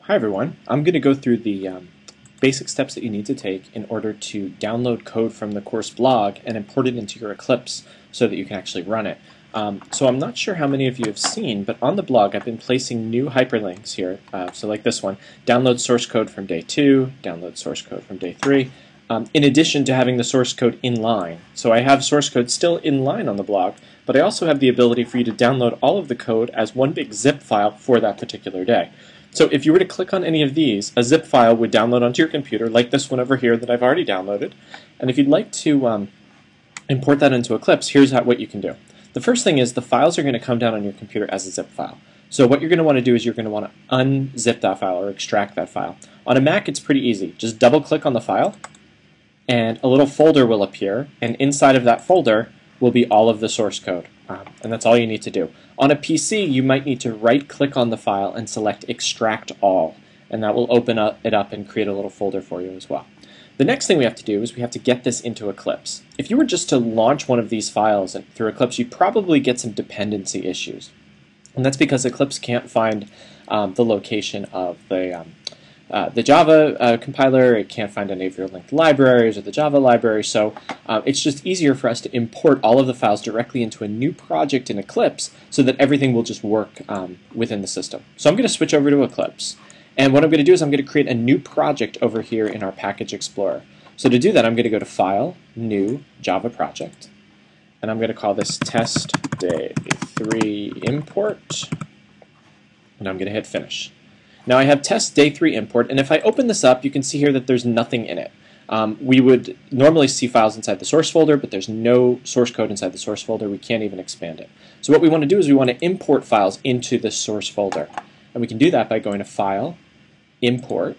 Hi everyone. I'm going to go through the basic steps that you need to take in order to download code from the course blog and import it into your Eclipse so that you can actually run it. So I'm not sure how many of you have seen, but on the blog I've been placing new hyperlinks here. So like this one, download source code from day 2, download source code from day 3, in addition to having the source code inline. So I have source code still inline on the blog, but I also have the ability for you to download all of the code as one big zip file for that particular day. So if you were to click on any of these, a zip file would download onto your computer, like this one over here that I've already downloaded. And if you'd like to import that into Eclipse, here's what you can do. The first thing is the files are going to come down on your computer as a zip file. So what you're going to want to do is you're going to want to unzip that file or extract that file. On a Mac, it's pretty easy. Just double-click on the file, and a little folder will appear, and inside of that folder will be all of the source code. And that's all you need to do. On a PC, you might need to right-click on the file and select Extract All, and that will open it up and create a little folder for you as well. The next thing we have to do is we have to get this into Eclipse. If you were just to launch one of these files through Eclipse, you'd probably get some dependency issues. And that's because Eclipse can't find the location of the Java compiler. It can't find any of your linked libraries or the Java library, so it's just easier for us to import all of the files directly into a new project in Eclipse so that everything will just work within the system. So I'm going to switch over to Eclipse, and what I'm going to do is I'm going to create a new project over here in our Package Explorer. So to do that, I'm going to go to File, New, Java Project, and I'm going to call this Test Day 3 Import, and I'm going to hit Finish. Now I have test day 3 import, and if I open this up, you can see here that there's nothing in it. We would normally see files inside the source folder, but there's no source code inside the source folder. We can't even expand it. So what we want to do is we want to import files into the source folder. And we can do that by going to File, Import,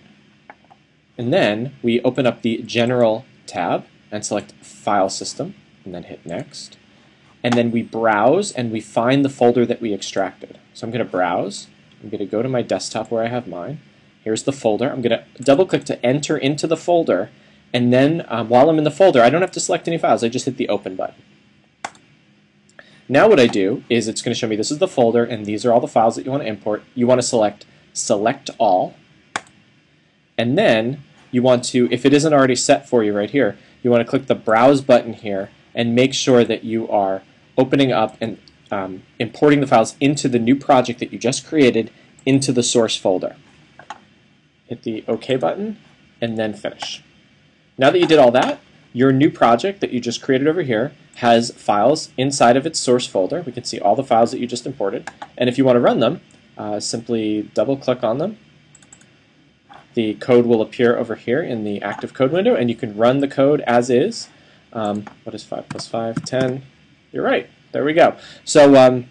and then we open up the General tab and select File System, and then hit Next. And then we browse and we find the folder that we extracted. So I'm going to browse. I'm going to go to my desktop where I have mine. Here's the folder. I'm going to double-click to enter into the folder, and then while I'm in the folder, I don't have to select any files. I just hit the Open button. Now what I do is it's going to show me this is the folder, and these are all the files that you want to import. You want to select All, and then you want to, if it isn't already set for you right here, you want to click the Browse button here and make sure that you are opening up and importing the files into the new project that you just created into the source folder. Hit the OK button and then Finish. Now that you did all that, your new project that you just created over here has files inside of its source folder. We can see all the files that you just imported, and if you want to run them, simply double-click on them. The code will appear over here in the active code window, and you can run the code as is. What is 5 plus 5? 10. You're right. There we go. So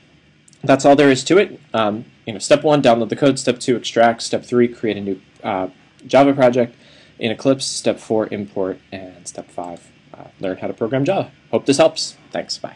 that's all there is to it. Step 1, download the code. Step 2, extract. Step 3, create a new Java project in Eclipse. Step 4, import. And step 5, learn how to program Java. Hope this helps. Thanks. Bye.